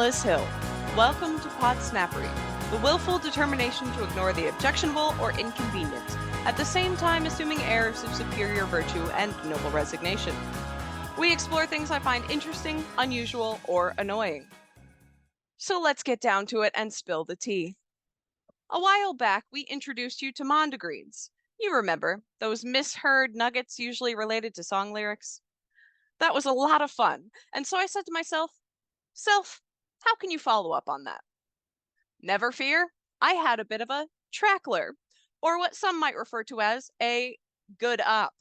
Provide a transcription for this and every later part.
is Hill. Welcome to Podsnappery, the willful determination to ignore the objectionable or inconvenient, at the same time assuming airs of superior virtue and noble resignation. We explore things I find interesting, unusual, or annoying. So let's get down to it and spill the tea. A while back, we introduced you to mondegreens. You remember, those misheard nuggets usually related to song lyrics? That was a lot of fun, and so I said to myself, how can you follow up on that? Never fear, I had a bit of a trackler, or what some might refer to as a good up.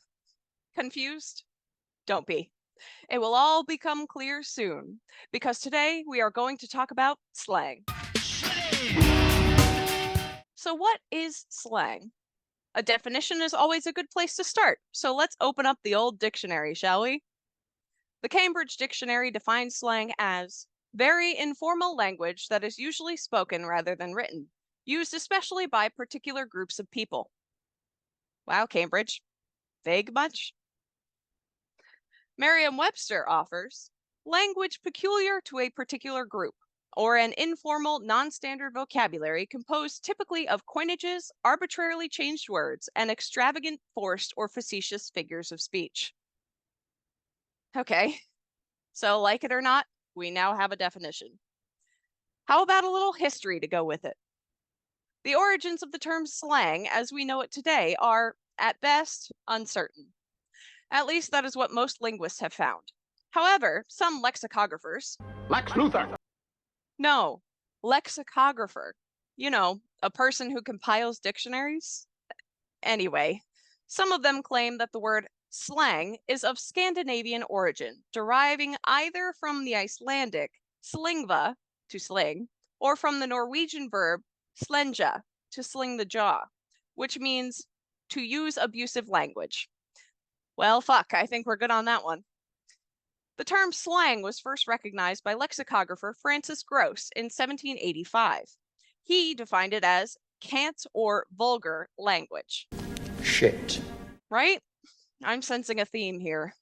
Confused? Don't be. It will all become clear soon, because today we are going to talk about slang. So what is slang? A definition is always a good place to start, so let's open up the old dictionary, shall we? The Cambridge Dictionary defines slang as very informal language that is usually spoken rather than written, used especially by particular groups of people. Wow, Cambridge. Vague much? Merriam-Webster offers language peculiar to a particular group, or an informal, non-standard vocabulary composed typically of coinages, arbitrarily changed words, and extravagant, forced, or facetious figures of speech. Okay, so like it or not, we now have a definition. How about a little history to go with it? The origins of the term slang as we know it today are, at best, uncertain. At least that is what most linguists have found. However, some lexicographers... Lex Luthor! No, lexicographer. You know, a person who compiles dictionaries? Anyway, some of them claim that the word slang is of Scandinavian origin, deriving either from the Icelandic slingva, to sling, or from the Norwegian verb slenja, to sling the jaw, which means to use abusive language. Well, fuck, I think we're good on that one. The term slang was first recognized by lexicographer Francis Gross in 1785. He defined it as cant or vulgar language. Shit. Right? I'm sensing a theme here.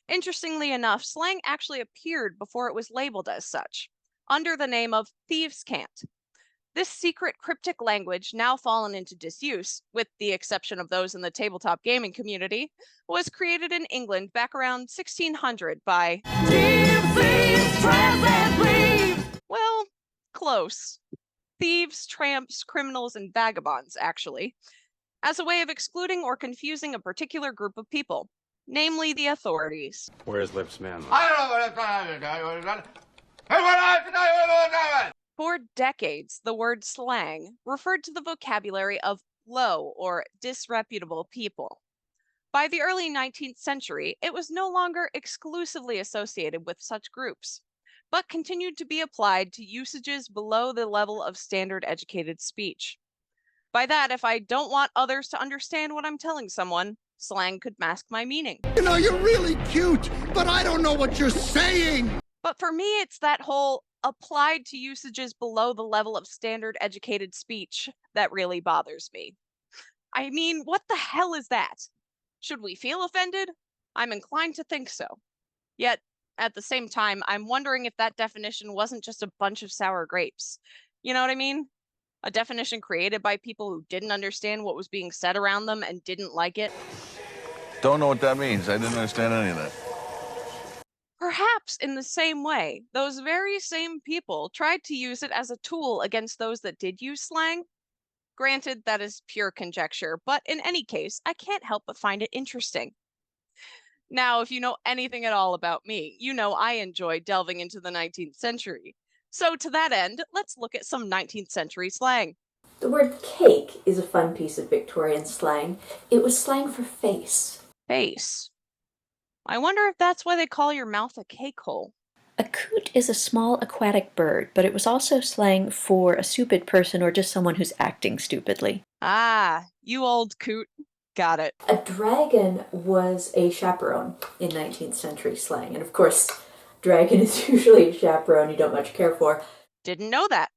Interestingly enough, slang actually appeared before it was labeled as such, under the name of thieves' cant. This secret cryptic language, now fallen into disuse, with the exception of those in the tabletop gaming community, was created in England back around 1600 by thieves, tramps, and thieves. Well, close. Thieves, tramps, criminals, and vagabonds, actually, as a way of excluding or confusing a particular group of people, namely the authorities. Where's Lips Man? For decades, the word slang referred to the vocabulary of low or disreputable people. By the early 19th century, it was no longer exclusively associated with such groups, but continued to be applied to usages below the level of standard educated speech. By that, if I don't want others to understand what I'm telling someone, slang could mask my meaning. You know, you're really cute, but I don't know what you're saying. But for me, it's that whole applied to usages below the level of standard educated speech that really bothers me. I mean, what the hell is that? Should we feel offended? I'm inclined to think so. Yet, at the same time, I'm wondering if that definition wasn't just a bunch of sour grapes. You know what I mean? A definition created by people who didn't understand what was being said around them and didn't like it. Don't know what that means. I didn't understand any of that. Perhaps in the same way, those very same people tried to use it as a tool against those that did use slang. Granted, that is pure conjecture, but in any case, I can't help but find it interesting. Now, if you know anything at all about me, you know I enjoy delving into the 19th century. So to that end, let's look at some 19th century slang. The word cake is a fun piece of Victorian slang. It was slang for face. Face. I wonder if that's why they call your mouth a cake hole. A coot is a small aquatic bird, but it was also slang for a stupid person or just someone who's acting stupidly. Ah, you old coot. Got it. A dragon was a chaperone in 19th century slang. And of course, dragon is usually a chaperone you don't much care for. Didn't know that,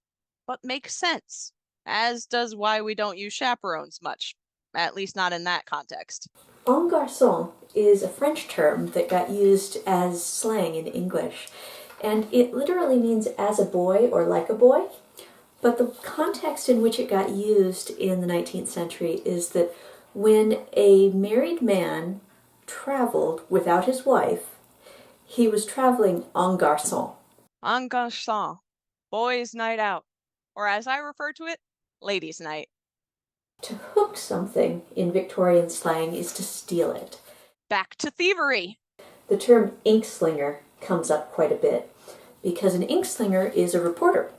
but makes sense. As does why we don't use chaperones much. At least not in that context. En garçon is a French term that got used as slang in English. and it literally means as a boy or like a boy. But the context in which it got used in the 19th century is that when a married man traveled without his wife, he was traveling en garçon. En garçon. Boys' night out. Or as I refer to it, ladies' night. To hook something in Victorian slang is to steal it. Back to thievery. The term inkslinger comes up quite a bit because an inkslinger is a reporter.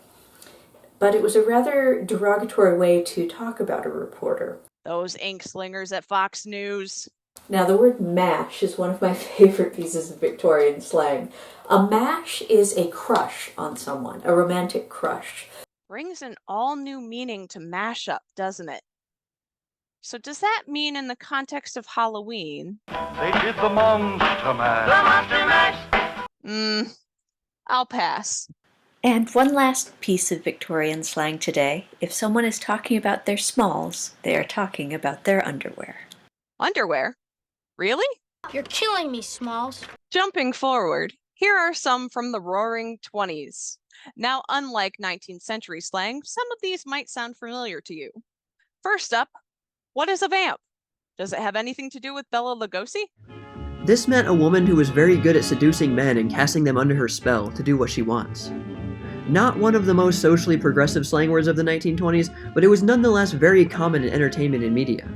But it was a rather derogatory way to talk about a reporter. Those inkslingers at Fox News. Now, the word mash is one of my favorite pieces of Victorian slang. A mash is a crush on someone, a romantic crush. Brings an all-new meaning to mashup, doesn't it? So does that mean in the context of Halloween? They did the monster mash. The monster mash! I'll pass. And one last piece of Victorian slang today. If someone is talking about their smalls, they are talking about their underwear. Underwear? Really? You're killing me, Smalls. Jumping forward, here are some from the Roaring '20s. Now, unlike 19th century slang, some of these might sound familiar to you. First up, what is a vamp? Does it have anything to do with Bela Lugosi? This meant a woman who was very good at seducing men and casting them under her spell to do what she wants. Not one of the most socially progressive slang words of the 1920s, but it was nonetheless very common in entertainment and media.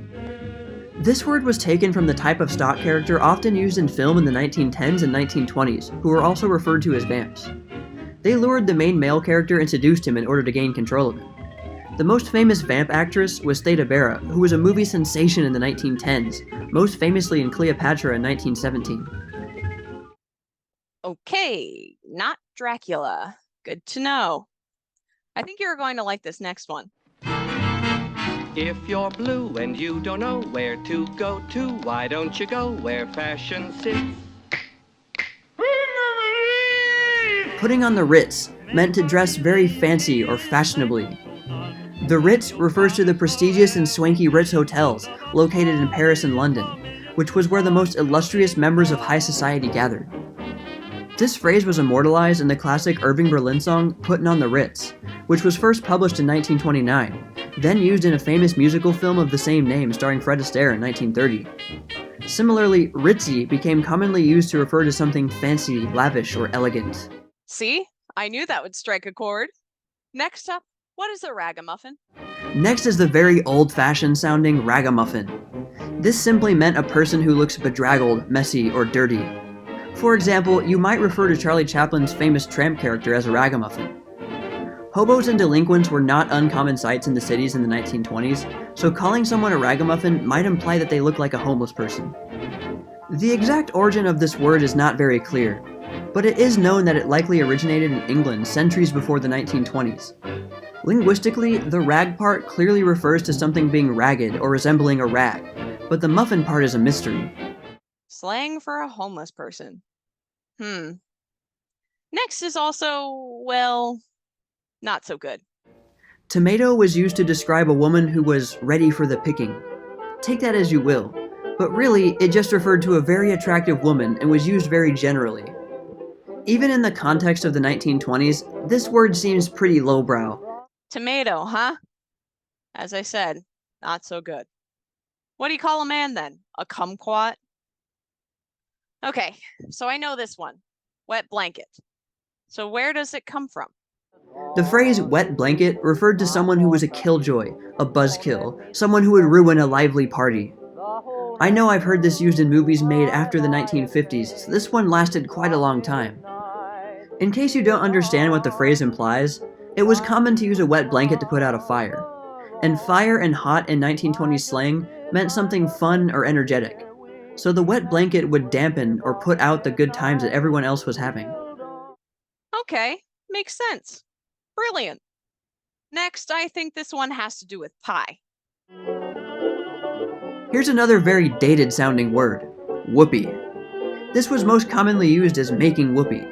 This word was taken from the type of stock character often used in film in the 1910s and 1920s, who were also referred to as vamps. They lured the main male character and seduced him in order to gain control of him. The most famous vamp actress was Theda Bara, who was a movie sensation in the 1910s, most famously in Cleopatra in 1917. Okay, not Dracula. Good to know. I think you're going to like this next one. If you're blue and you don't know where to go to, why don't you go where fashion sits? Putting on the Ritz meant to dress very fancy or fashionably. The Ritz refers to the prestigious and swanky Ritz hotels located in Paris and London, which was where the most illustrious members of high society gathered. This phrase was immortalized in the classic Irving Berlin song, Puttin' on the Ritz, which was first published in 1929, then used in a famous musical film of the same name starring Fred Astaire in 1930. Similarly, ritzy became commonly used to refer to something fancy, lavish, or elegant. See? I knew that would strike a chord. Next up, what is a ragamuffin? Next is the very old-fashioned sounding ragamuffin. This simply meant a person who looks bedraggled, messy, or dirty. For example, you might refer to Charlie Chaplin's famous tramp character as a ragamuffin. Hobos and delinquents were not uncommon sights in the cities in the 1920s, so calling someone a ragamuffin might imply that they look like a homeless person. The exact origin of this word is not very clear, but it is known that it likely originated in England centuries before the 1920s. Linguistically, the rag part clearly refers to something being ragged or resembling a rag, but the muffin part is a mystery. Slang for a homeless person. Next is also, well, not so good. Tomato was used to describe a woman who was ready for the picking. Take that as you will, but really, it just referred to a very attractive woman and was used very generally. Even in the context of the 1920s, this word seems pretty lowbrow. Tomato, huh? As I said, not so good. What do you call a man then? A kumquat? Okay, so I know this one. Wet blanket. So where does it come from? The phrase wet blanket referred to someone who was a killjoy, a buzzkill, someone who would ruin a lively party. I know I've heard this used in movies made after the 1950s, so this one lasted quite a long time. In case you don't understand what the phrase implies, it was common to use a wet blanket to put out a fire. And fire and hot in 1920s slang meant something fun or energetic. So the wet blanket would dampen or put out the good times that everyone else was having. Okay, makes sense. Brilliant. Next, I think this one has to do with pie. Here's another very dated sounding word, whoopee. This was most commonly used as making whoopee.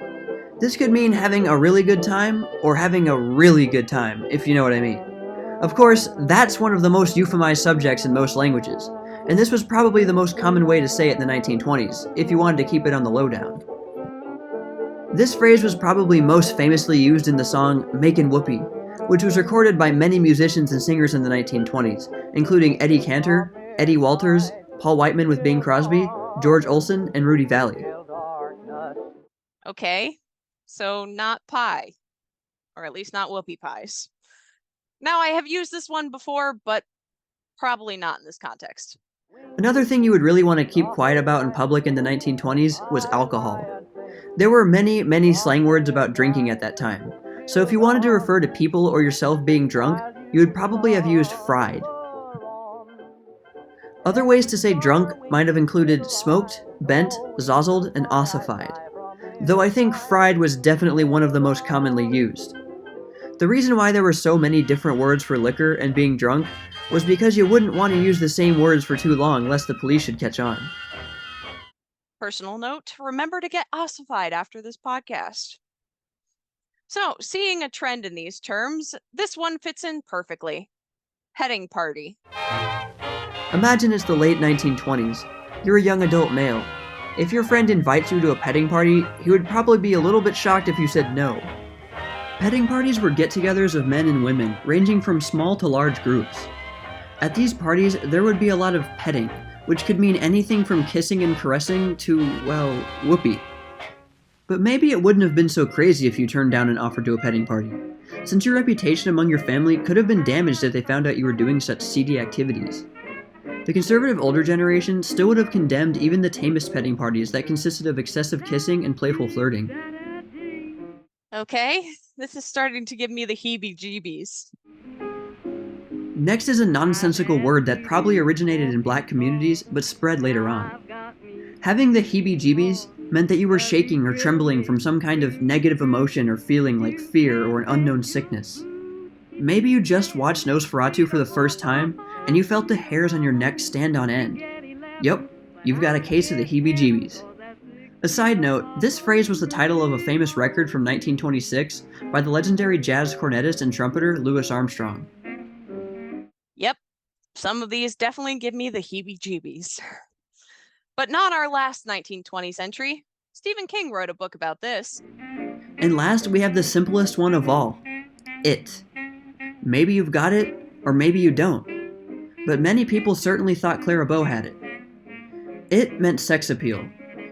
This could mean having a really good time or having a really good time, if you know what I mean. Of course, that's one of the most euphemized subjects in most languages, and this was probably the most common way to say it in the 1920s, if you wanted to keep it on the lowdown. This phrase was probably most famously used in the song Makin' Whoopee, which was recorded by many musicians and singers in the 1920s, including Eddie Cantor, Eddie Walters, Paul Whiteman with Bing Crosby, George Olson, and Rudy Valley. Okay, so not pie, or at least not whoopie pies. Now, I have used this one before, but probably not in this context. Another thing you would really want to keep quiet about in public in the 1920s was alcohol. There were many, many slang words about drinking at that time, so if you wanted to refer to people or yourself being drunk, you would probably have used fried. Other ways to say drunk might have included smoked, bent, zozzled, and ossified, though I think fried was definitely one of the most commonly used. The reason why there were so many different words for liquor and being drunk was because you wouldn't want to use the same words for too long lest the police should catch on. Personal note, remember to get ossified after this podcast. So, seeing a trend in these terms, this one fits in perfectly. Petting party. Imagine it's the late 1920s. You're a young adult male. If your friend invites you to a petting party, he would probably be a little bit shocked if you said no. Petting parties were get-togethers of men and women, ranging from small to large groups. At these parties, there would be a lot of petting, which could mean anything from kissing and caressing to, well, whoopee. But maybe it wouldn't have been so crazy if you turned down an offer to a petting party, since your reputation among your family could have been damaged if they found out you were doing such seedy activities. The conservative older generation still would have condemned even the tamest petting parties that consisted of excessive kissing and playful flirting. Okay, this is starting to give me the heebie-jeebies. Next is a nonsensical word that probably originated in black communities but spread later on. Having the heebie-jeebies meant that you were shaking or trembling from some kind of negative emotion or feeling like fear or an unknown sickness. Maybe you just watched Nosferatu for the first time and you felt the hairs on your neck stand on end. Yup, you've got a case of the heebie-jeebies. A side note, this phrase was the title of a famous record from 1926 by the legendary jazz cornetist and trumpeter Louis Armstrong. Yep, some of these definitely give me the heebie-jeebies. But not our last 1920s entry. Stephen King wrote a book about this. And last, we have the simplest one of all. It. Maybe you've got it, or maybe you don't. But many people certainly thought Clara Bow had it. It meant sex appeal.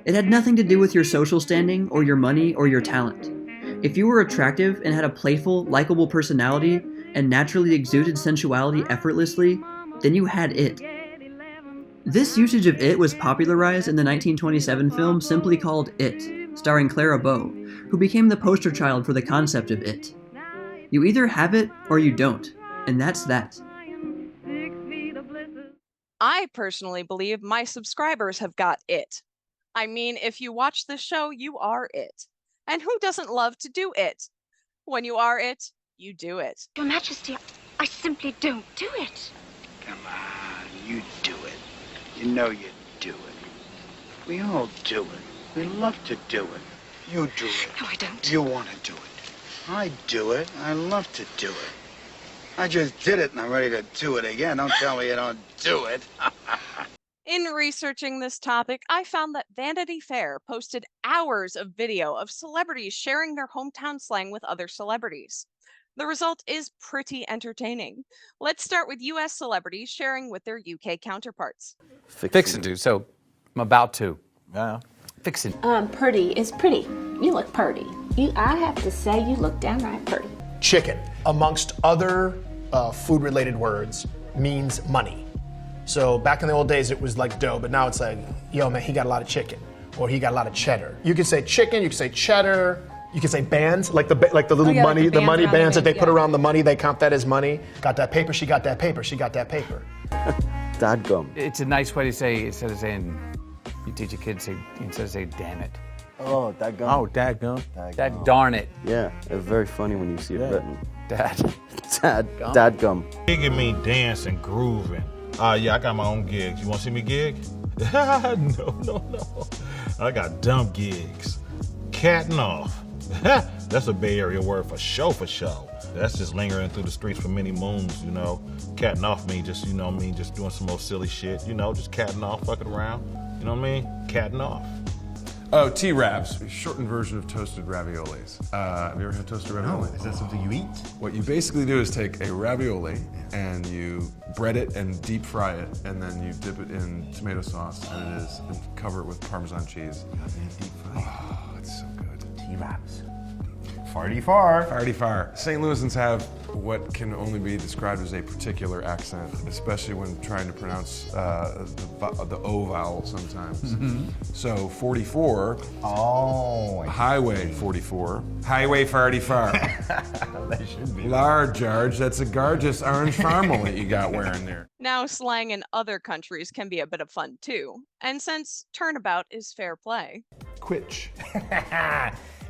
It had nothing to do with your social standing, or your money, or your talent. If you were attractive and had a playful, likable personality, and naturally exuded sensuality effortlessly, then you had it. This usage of it was popularized in the 1927 film simply called It, starring Clara Bow, who became the poster child for the concept of it. You either have it or you don't, and that's that. I personally believe my subscribers have got it. I mean, if you watch this show, you are it. And who doesn't love to do it? When you are it, you do it. Your Majesty, I simply don't do it. Come on, you do it. You know you do it. We all do it. We love to do it. You do it. No, I don't. You want to do it. I do it. I love to do it. I just did it and I'm ready to do it again. Don't tell me you don't do it. In researching this topic, I found that Vanity Fair posted hours of video of celebrities sharing their hometown slang with other celebrities. The result is pretty entertaining. Let's start with US celebrities sharing with their UK counterparts. Fixin' to, so I'm about to. Yeah. Fixin'. Pretty is pretty. You look pretty. I have to say you look downright pretty. Chicken, amongst other food-related words, means money. So back in the old days, it was like dough, but now it's like, yo, man, he got a lot of chicken, or he got a lot of cheddar. You can say chicken, you can say cheddar, you can say bands, like the little money, like the money bands that they put around the money, they count that as money. Got that paper, she got that paper, she got that paper. Dadgum. It's a nice way to say, instead of saying, you teach a kid, instead of saying, damn it. Oh, dadgum. Oh, dadgum. Dad darn it. Yeah, it's very funny when you see it written. Dadgum. Gigging mean dance and grooving. Yeah, I got my own gigs. You want to see me gig? No. I got dumb gigs. Catting off. That's a Bay Area word for show. That's just lingering through the streets for many moons, you know. Catting off means just, just doing some old silly shit, just catting off, fucking around. You know what I mean? Catting off. Oh, T-wraps, shortened version of toasted raviolis. Have you ever had toasted raviolis? No, is that something you eat? What you basically do is take a ravioli and you bread it and deep fry it, and then you dip it in tomato sauce, and cover it with Parmesan cheese. Deep fried. Oh, it's so good. T-wraps. Farty far. Farty far. St. Louisans have what can only be described as a particular accent, especially when trying to pronounce the O vowel sometimes. Mm-hmm. So 44. Oh. Highway 44. Highway farty far. That should be. Large, George. That's a gorgeous orange farmal that you got wearing there. Now, slang in other countries can be a bit of fun too. And since turnabout is fair play. Quitch.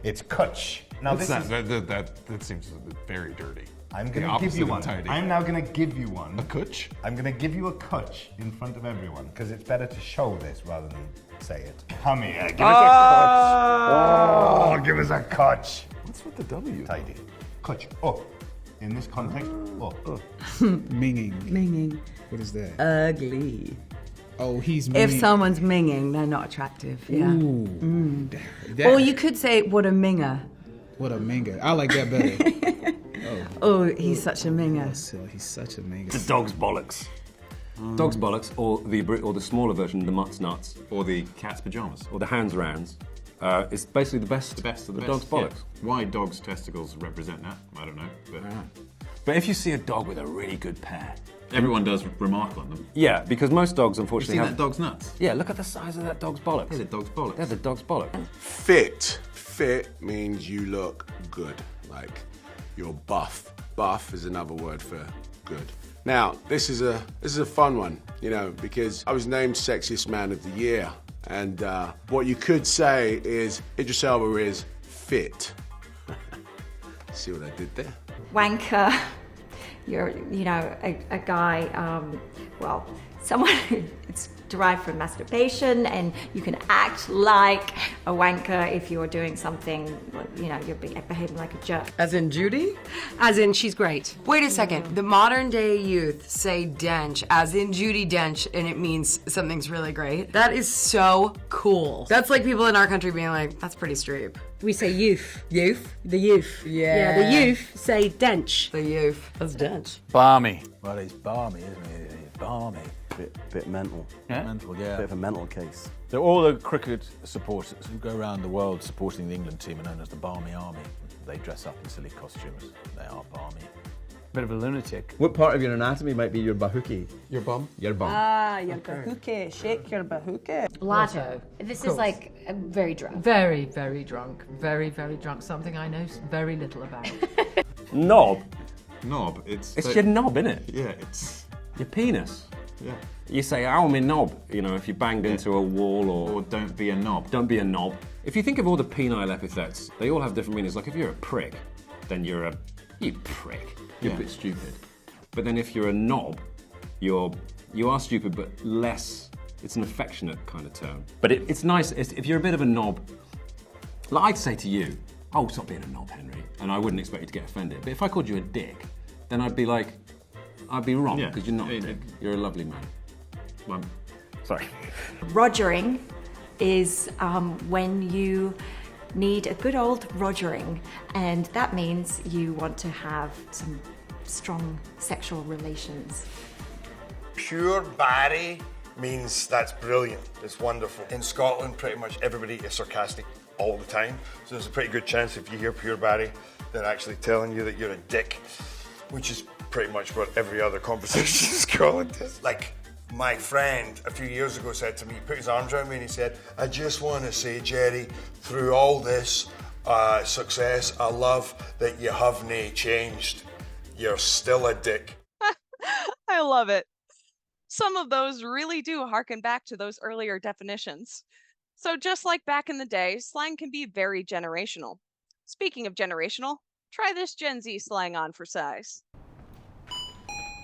It's kutch. Now that seems very dirty. I'm gonna give you one. I'm now gonna give you one. A kutch? I'm gonna give you a kutch in front of everyone because it's better to show this rather than say it. Come here, give us a kutch. Oh, give us a kutch. What's with the W? Tidy. Kutch. Oh, in this context. Oh. Minging. Minging. What is that? Ugly. Oh, he's minging. If someone's minging, they're not attractive. Yeah. Ooh. Or you could say, what a minger. What a minger. I like that better. Oh, he's such a minger. He's such a minger. The dog's bollocks. Dog's bollocks, or the smaller version, the mutt's nuts, Or the cat's pajamas. or the hand's rounds. It's basically the best. The best of the, the best. dog's bollocks. Yeah. Why dogs' testicles represent that, I don't know. But But if you see a dog with a really good pair, everyone does remark on them. yeah, because most dogs You unfortunately seen have. that dog's nuts? Yeah, look at the size of that dog's bollocks. They're the dog's bollocks. They're the dog's bollocks. Fit. Fit means you look good, like you're buff. Buff is another word for good. Now, this is a fun one, you know, because I was named Sexiest Man of the Year, and what you could say is Idris Elba is fit. See what I did there? Wanker. You're, a guy, someone it's derived from masturbation, and you can act like a wanker if you're doing something, you're behaving like a jerk. As in Judy? As in she's great. Wait a second. The modern day youth say dench, as in Judy Dench, and it means something's really great. That is so cool. That's like people in our country being like, that's pretty streep. We say youth. Youth? The youth. Yeah. Yeah, the youth say dench. The youth. That's dench. Balmy. Well, he's balmy, isn't he? He's balmy. Bit mental. Yeah? Mental, yeah. Bit of a mental case. So all the cricket supporters who go around the world supporting the England team are known as the Balmy Army. They dress up in silly costumes. They are balmy. Bit of a lunatic. What part of your anatomy might be your bahuki? Your bum? Your bum. Ah, your bahuke. Shake your bahuke. Blotto. This is like very drunk. Very, very drunk. Very, very drunk. Something I know very little about. Knob? Knob. It's your knob, innit? Yeah, it's... Your penis. Yeah. You say, ow, me knob, if you banged into a wall or don't be a knob. Don't be a knob. If you think of all the penile epithets, they all have different meanings. Like if you're a prick, then you prick. You're a bit stupid. But then if you're a knob, you are stupid, but less. It's an affectionate kind of term. But it's nice if you're a bit of a knob. Like I'd say to you, oh, stop being a knob, Henry, and I wouldn't expect you to get offended. But if I called you a dick, then I'd be wrong because you're not a dick. You're a lovely man. Sorry. Rogering is when you need a good old rogering, and that means you want to have some strong sexual relations. Pure Barry means that's brilliant, it's wonderful. In Scotland, pretty much everybody is sarcastic all the time, so there's a pretty good chance if you hear Pure Barry, they're actually telling you that you're a dick, which is pretty much what every other conversation in Scotland is. Like, my friend a few years ago said to me, he put his arms around me and he said, I just want to say, Jerry, through all this success, I love that you haven't changed. You're still a dick. I love it. Some of those really do harken back to those earlier definitions. So just like back in the day, slang can be very generational. Speaking of generational, try this Gen Z slang on for size.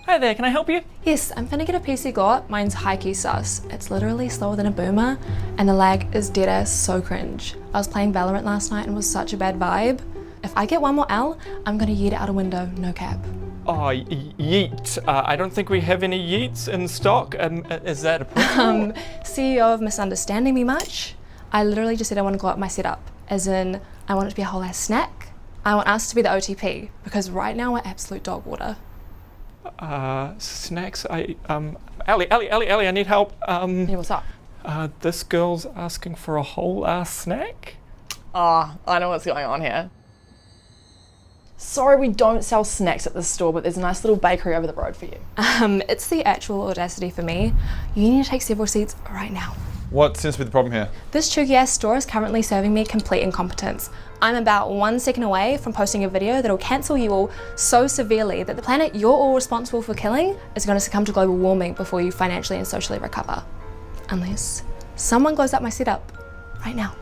Hi there, can I help you? Yes, I'm finna get a PC got. Mine's high key sus. It's literally slower than a boomer, and the lag is dead ass so cringe. I was playing Valorant last night and it was such a bad vibe. If I get one more L, I'm gonna yeet it out a window, no cap. Oh, yeet. I don't think we have any yeets in stock. Is that a problem? CEO of misunderstanding me much. I literally just said I want to glow up my setup, as in I want it to be a whole ass snack. I want us to be the OTP, because right now we're absolute dog water. Snacks, Ellie, I need help. Yeah, what's up? This girl's asking for a whole ass snack? I know what's going on here. Sorry, we don't sell snacks at this store, but there's a nice little bakery over the road for you. It's the actual audacity for me. You need to take several seats right now. What seems to be the problem here? This chuggy ass store is currently serving me complete incompetence. I'm about 1 second away from posting a video that'll cancel you all so severely that the planet you're all responsible for killing is going to succumb to global warming before you financially and socially recover. Unless someone glows up my setup right now.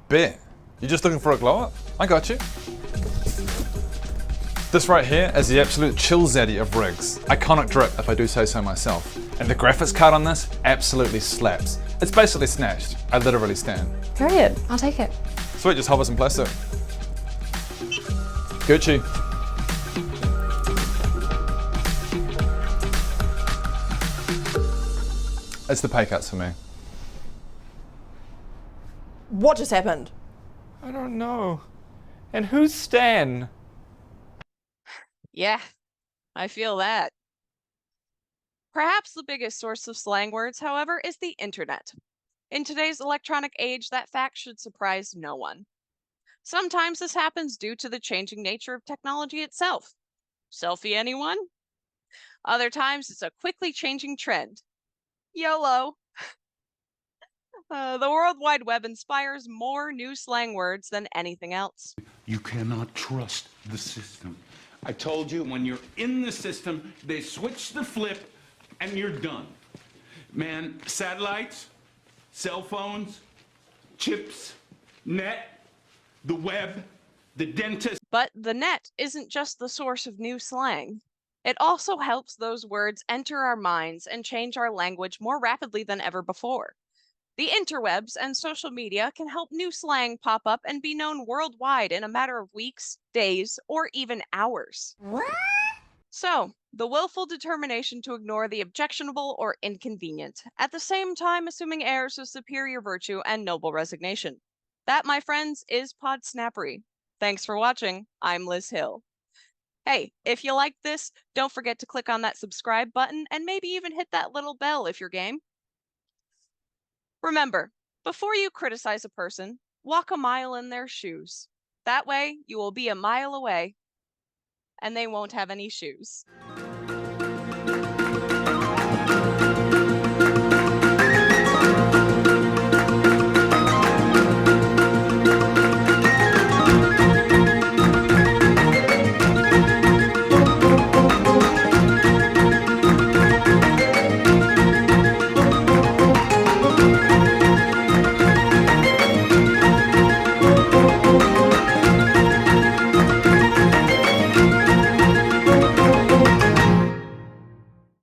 Bet. You're just looking for a glow up? I got you. This right here is the absolute chill zaddy of rigs. Iconic drip, if I do say so myself. And the graphics card on this absolutely slaps. It's basically snatched. I literally stand. Period. I'll take it. Sweet, just hold us in plastic. Gucci. It's the pay cuts for me. What just happened? I don't know. And who's Stan? Yeah, I feel that. Perhaps the biggest source of slang words, however, is the internet. In today's electronic age, that fact should surprise no one. Sometimes this happens due to the changing nature of technology itself. Selfie, anyone? Other times, it's a quickly changing trend. YOLO. The World Wide Web inspires more new slang words than anything else. You cannot trust the system. I told you, when you're in the system, they switch the flip and you're done. Man, satellites, cell phones, chips, net, the web, the dentist. But the net isn't just the source of new slang. It also helps those words enter our minds and change our language more rapidly than ever before. The interwebs and social media can help new slang pop up and be known worldwide in a matter of weeks, days, or even hours. What? So, the willful determination to ignore the objectionable or inconvenient, at the same time assuming airs of superior virtue and noble resignation. That, my friends, is Podsnappery. Thanks for watching. I'm Liz Hill. Hey, if you liked this, don't forget to click on that subscribe button and maybe even hit that little bell if you're game. Remember, before you criticize a person, walk a mile in their shoes. That way, you will be a mile away, and they won't have any shoes.